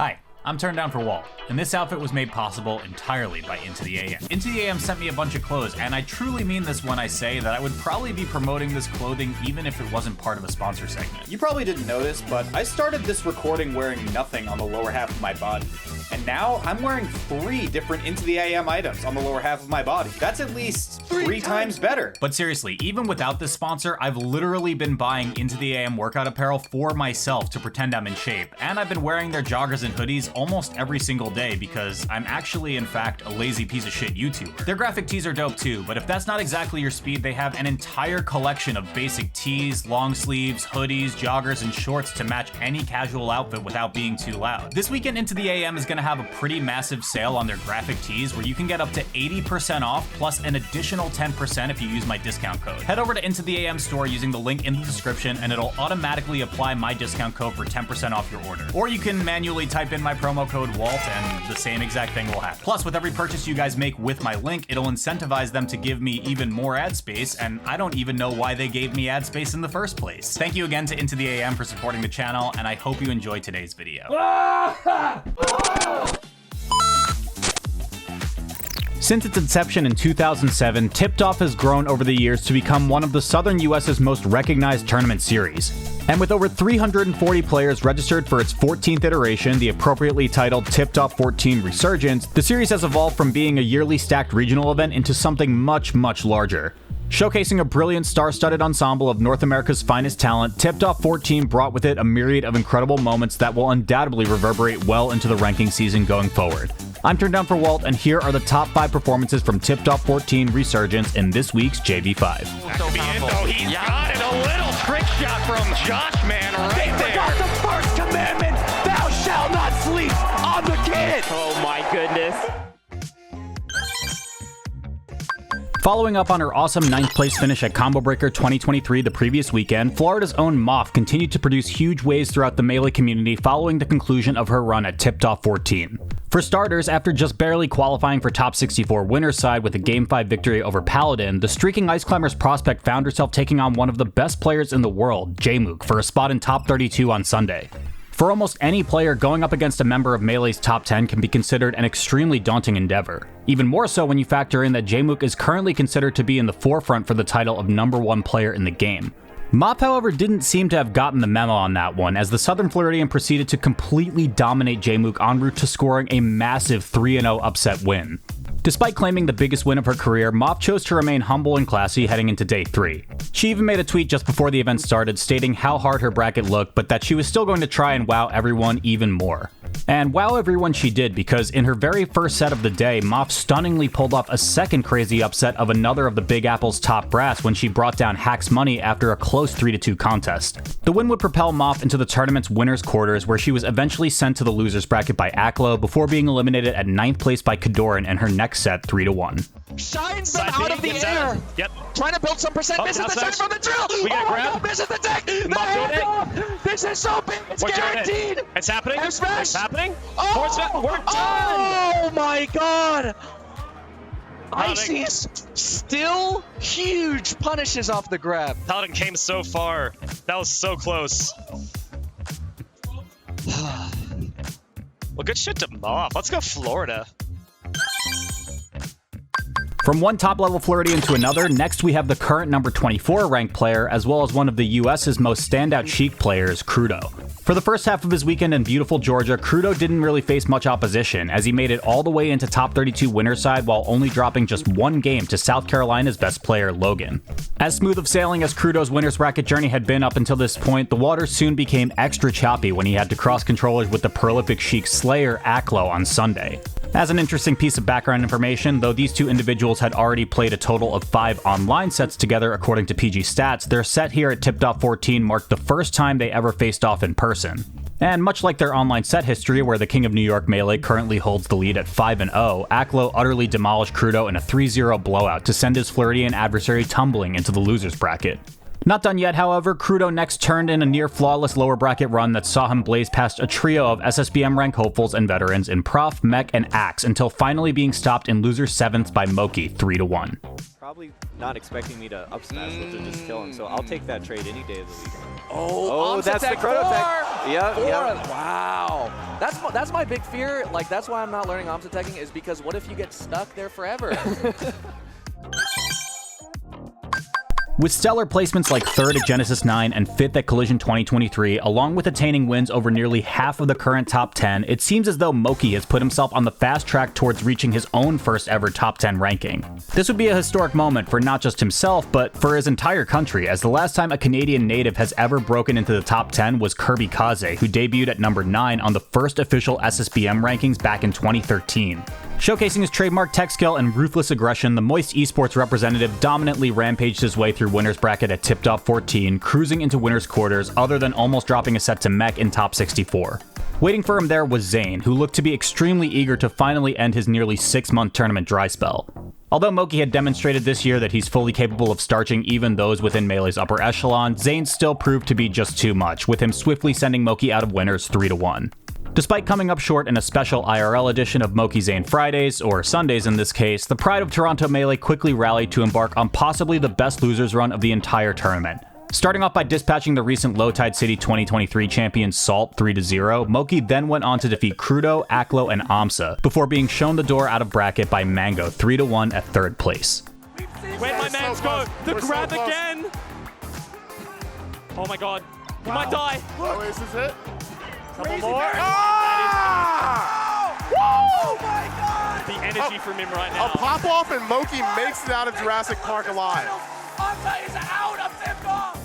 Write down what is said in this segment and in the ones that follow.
Hi, I'm turndownforALT, and this outfit was made possible entirely by Into the AM. Into the AM sent me a bunch of clothes, and I truly mean this when I say that I would probably be promoting this clothing even if it wasn't part of a sponsor segment. You probably didn't notice, but I started this recording wearing nothing on the lower half of my body. And now I'm wearing 3 different Into the AM items on the lower half of my body. That's at least 3 times better. But seriously, even without this sponsor, I've literally been buying Into the AM workout apparel for myself to pretend I'm in shape. And I've been wearing their joggers and hoodies almost every single day because I'm actually, in fact, a lazy piece of shit YouTuber. Their graphic tees are dope too, but if that's not exactly your speed, they have an entire collection of basic tees, long sleeves, hoodies, joggers, and shorts to match any casual outfit without being too loud. This weekend, Into the AM is gonna have a pretty massive sale on their graphic tees where you can get up to 80% off plus an additional 10% if you use my discount code. Head over to Into the AM store using the link in the description and it'll automatically apply my discount code for 10% off your order. Or you can manually type in my promo code WALT and the same exact thing will happen. Plus, with every purchase you guys make with my link, it'll incentivize them to give me even more ad space, and I don't even know why they gave me ad space in the first place. Thank you again to Into the AM for supporting the channel, and I hope you enjoyed today's video. Since its inception in 2007, Tipped Off has grown over the years to become one of the southern US's most recognized tournament series. And with over 340 players registered for its 14th iteration, the appropriately titled Tipped Off 14 Resurgence, the series has evolved from being a yearly stacked regional event into something much, much larger. Showcasing a brilliant star-studded ensemble of North America's finest talent, Tipped Off 14 brought with it a myriad of incredible moments that will undoubtedly reverberate well into the ranking season going forward. I'm turndownforALT, and here are the top 5 performances from Tipped Off 14 Resurgence in this week's JV5. He's got it, a little trick shot from Josh, man, right there. Forgot the first commandment, thou shalt not sleep on the kid. Oh my goodness. Following up on her awesome 9th place finish at Combo Breaker 2023 the previous weekend, Florida's own Moth continued to produce huge waves throughout the Melee community following the conclusion of her run at Tipped Off 14. For starters, after just barely qualifying for top 64 winner's side with a Game 5 victory over Paladin, the streaking Ice Climber's prospect found herself taking on one of the best players in the world, Jmook, for a spot in top 32 on Sunday. For almost any player, going up against a member of Melee's top 10 can be considered an extremely daunting endeavor. Even more so when you factor in that Jmook is currently considered to be in the forefront for the title of #1 player in the game. Mop, however, didn't seem to have gotten the memo on that one, as the Southern Floridian proceeded to completely dominate Jmook en route to scoring a massive 3-0 upset win. Despite claiming the biggest win of her career, Mop chose to remain humble and classy heading into day 3. She even made a tweet just before the event started stating how hard her bracket looked, but that she was still going to try and wow everyone even more. And wow everyone she did, because in her very first set of the day, Mop stunningly pulled off a second crazy upset of another of the Big Apple's top brass when she brought down Hack's Money after a close 3-2 contest. The win would propel Mop into the tournament's winner's quarters, where she was eventually sent to the loser's bracket by Aklo before being eliminated at 9th place by Kadoran in her next set 3-1. Shines them out of the air. Yep. Trying to build some percent. Misses the check from the drill. We got a grab. God, misses the deck. The Mob doing handoff. This is so big. It's guaranteed. It's happening. Air smash. It's happening. Oh, We're done. Oh my god. Paladin. Icy's still huge punishes off the grab. Paladin came so far. That was so close. Well, good shit to Moth. Let's go Florida. From one top-level Floridian to another, next we have the current number 24 ranked player, as well as one of the US's most standout Sheik players, Crudo. For the first half of his weekend in beautiful Georgia, Crudo didn't really face much opposition, as he made it all the way into top 32 winner's side while only dropping just 1 game to South Carolina's best player, Logan. As smooth of sailing as Crudo's winner's bracket journey had been up until this point, the waters soon became extra choppy when he had to cross controllers with the prolific Sheik slayer, Aklo, on Sunday. As an interesting piece of background information, though these two individuals had already played a total of 5 online sets together according to PG Stats, their set here at Tipped Off 14 marked the first time they ever faced off in person. And much like their online set history, where the King of New York Melee currently holds the lead at 5-0, Aklo utterly demolished Crudo in a 3-0 blowout to send his Floridian adversary tumbling into the loser's bracket. Not done yet, however, Crudo next turned in a near-flawless lower bracket run that saw him blaze past a trio of SSBM rank hopefuls and veterans in Prof, Mech, and Axe until finally being stopped in loser 7th by Moki 3-1. probably not expecting me to up smash Lift and just kill him, so I'll take that trade any day of the week. Oh, that's the chrono tech. Yeah. Wow. That's my big fear. Like, that's why I'm not learning Omsa teching, is because what if you get stuck there forever? With stellar placements like 3rd at Genesis 9 and 5th at Collision 2023, along with attaining wins over nearly half of the current top 10, it seems as though Moki has put himself on the fast track towards reaching his own first ever top 10 ranking. This would be a historic moment for not just himself, but for his entire country, as the last time a Canadian native has ever broken into the top 10 was Kirby Kaze, who debuted at number 9 on the first official SSBM rankings back in 2013. Showcasing his trademark tech skill and ruthless aggression, the Moist Esports representative dominantly rampaged his way through winner's bracket at Tip-Top 14, cruising into winner's quarters other than almost dropping a set to Mech in top 64. Waiting for him there was Zane, who looked to be extremely eager to finally end his nearly 6-month tournament dry spell. Although Moki had demonstrated this year that he's fully capable of starching even those within Melee's upper echelon, Zane still proved to be just too much, with him swiftly sending Moki out of winners 3-1. Despite coming up short in a special IRL edition of Moki Zane Fridays, or Sundays in this case, the pride of Toronto Melee quickly rallied to embark on possibly the best losers run of the entire tournament. Starting off by dispatching the recent Low Tide City 2023 champion SALT 3-0, Moki then went on to defeat Crudo, Aklo, and Omsa, before being shown the door out of bracket by Mango 3-1 at 3rd place. Where'd my mans go? The grab again! Oh my god, he might die! Oh, this is it. Couple more. Oh my god! The energy from him right now. A pop off and Moki makes it out of Jurassic Park alive. Omsa is out of Tip-Top!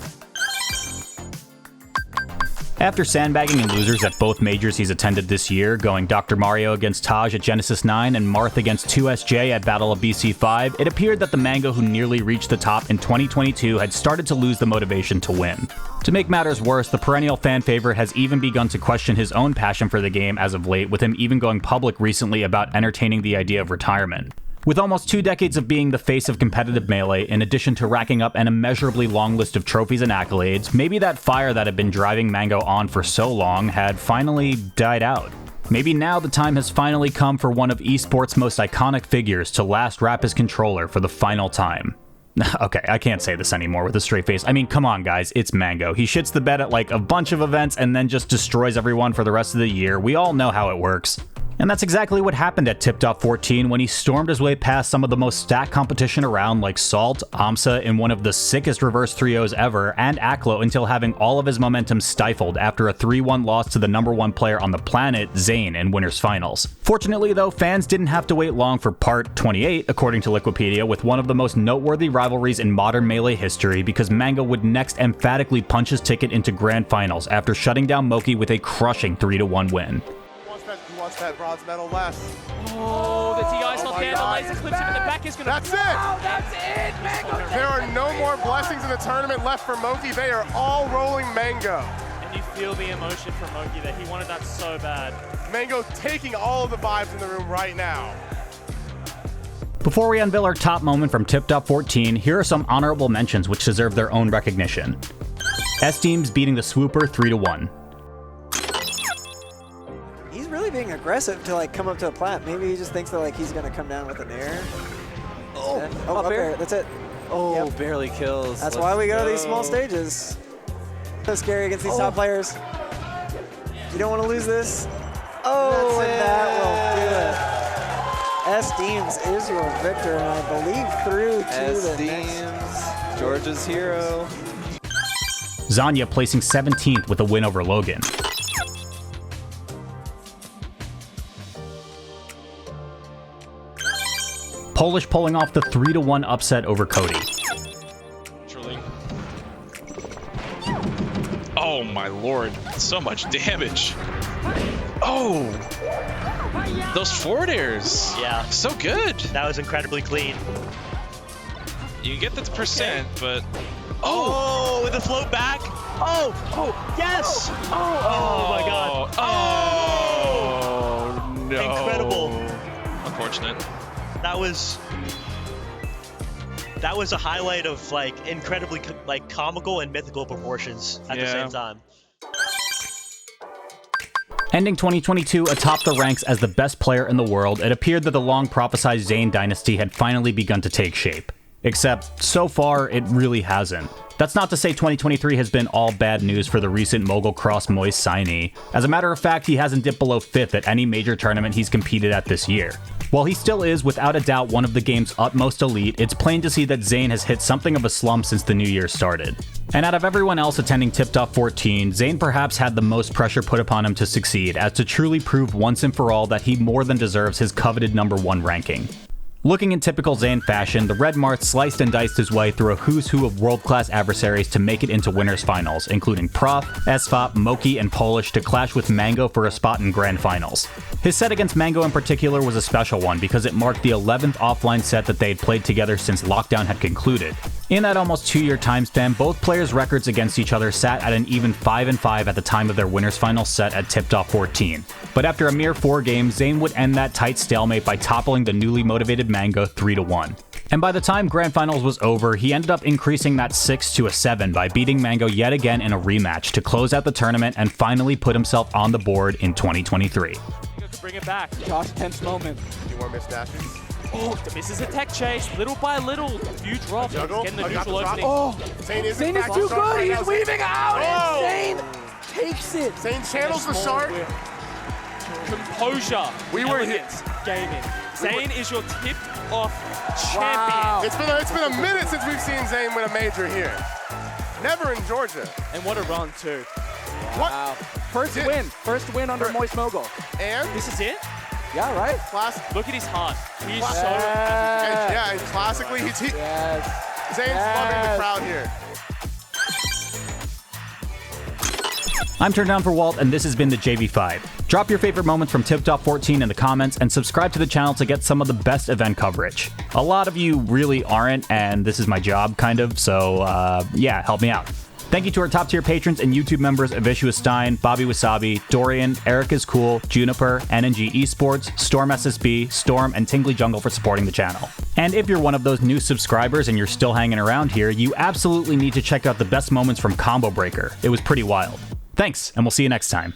After sandbagging in losers at both majors he's attended this year, going Dr. Mario against Taj at Genesis 9 and Marth against 2SJ at Battle of BC5, it appeared that the Mango who nearly reached the top in 2022 had started to lose the motivation to win. To make matters worse, the perennial fan favorite has even begun to question his own passion for the game as of late, with him even going public recently about entertaining the idea of retirement. With almost 2 decades of being the face of competitive Melee, in addition to racking up an immeasurably long list of trophies and accolades, maybe that fire that had been driving Mango on for so long had finally died out. Maybe now the time has finally come for one of esports' most iconic figures to last wrap his controller for the final time. Okay, I can't say this anymore with a straight face. I mean, come on guys, it's Mango. He shits the bed at like a bunch of events and then just destroys everyone for the rest of the year. We all know how it works. And that's exactly what happened at Tip-Top 14 when he stormed his way past some of the most stacked competition around like SALT, Omsa in one of the sickest reverse 3-0s ever, and Aklo until having all of his momentum stifled after a 3-1 loss to the #1 player on the planet, Zane, in Winners Finals. Fortunately though, fans didn't have to wait long for part 28, according to Liquipedia, with one of the most noteworthy rivalries in modern Melee history, because Mango would next emphatically punch his ticket into Grand Finals after shutting down Moki with a crushing 3-1 win. He wants that bronze medal left. Oh, the DI's not there. God. The laser clips him in the back is gonna. That's it. Wow, that's it, Mango. There are no more blessings in the tournament left for Moki. They are all rolling Mango. And you feel the emotion from Moki that he wanted that so bad. Mango taking all of the vibes in the room right now. Before we unveil our top moment from Tip-Top 14, here are some honorable mentions which deserve their own recognition. S-Teams beating the Swooper 3-1. He's really being aggressive to like come up to a plat. Maybe he just thinks that like he's gonna come down with an air. Oh, Oh, up up air. there. That's it. Oh, Yep. barely kills. That's Let's why we go to these small stages. So scary against these top players. You don't want to lose this. Oh, and that will do it. S-Deems is your victor, and I believe through to the next. S-Deems, Georgia's hero. Zanya placing 17th with a win over Logan. Polish pulling off the 3-1 upset over Cody. Truly. Oh my lord, so much damage. Oh, those forward airs. Yeah. So good. That was incredibly clean. You get the percent, but Oh, with the float back. Oh, yes. Oh my god. Oh no. Incredible. Unfortunate. That was a highlight of like incredibly like comical and mythical proportions at the same time. Ending 2022 atop the ranks as the best player in the world, it appeared that the long prophesized Zane dynasty had finally begun to take shape. Except, so far, it really hasn't. That's not to say 2023 has been all bad news for the recent Mogul Cross Moist signee. As a matter of fact, he hasn't dipped below 5th at any major tournament he's competed at this year. While he still is, without a doubt, one of the game's utmost elite, it's plain to see that Zain has hit something of a slump since the new year started. And out of everyone else attending Tipped Off 14, Zain perhaps had the most pressure put upon him to succeed, as to truly prove once and for all that he more than deserves his coveted #1 ranking. Looking in typical Zain fashion, the Red Marth sliced and diced his way through a who's who of world-class adversaries to make it into winners finals, including Prof, SFOP, Moki, and Polish to clash with Mango for a spot in grand finals. His set against Mango in particular was a special one because it marked the 11th offline set that they had played together since lockdown had concluded. In that almost 2-year time span, both players' records against each other sat at an even 5-5 at the time of their winners final set at Tipped Off 14. But after a mere 4 games, Zain would end that tight stalemate by toppling the newly motivated Mango 3-1. And by the time Grand Finals was over, he ended up increasing that 6 to a 7 by beating Mango yet again in a rematch to close out the tournament and finally put himself on the board in 2023. Bring it back. Josh, tense moment. You want miss dashes? Oh, misses a tech chase, little by little. Few drops, Juggle. getting the Oh, you got neutral the drop. opening. Oh, Zain is Zain is too good. He's weaving out. Oh. And Zain takes it. Zain channels the shark. Composure, We were elegance, gaming. Zain is your tipped off Wow. champion. It's been a minute since we've seen Zain win a major here. Never in Georgia. And what a run too. Wow. First win under Moist Mogul. And This is it? Yeah, right? Look at his heart. He's Class- so and classically, Yes. Zain's loving the crowd here. I'm turndownforALT, and this has been the JV5. Drop your favorite moments from Tipped Off 14 in the comments, and subscribe to the channel to get some of the best event coverage. A lot of you really aren't, and this is my job, kind of, so yeah, help me out. Thank you to our top tier patrons and YouTube members Avishua Stein, Bobby Wasabi, Dorian, Eric is Cool, Juniper, NNG Esports, Storm SSB, Storm, and Tingly Jungle for supporting the channel. And if you're one of those new subscribers and you're still hanging around here, you absolutely need to check out the best moments from Combo Breaker. It was pretty wild. Thanks, and we'll see you next time.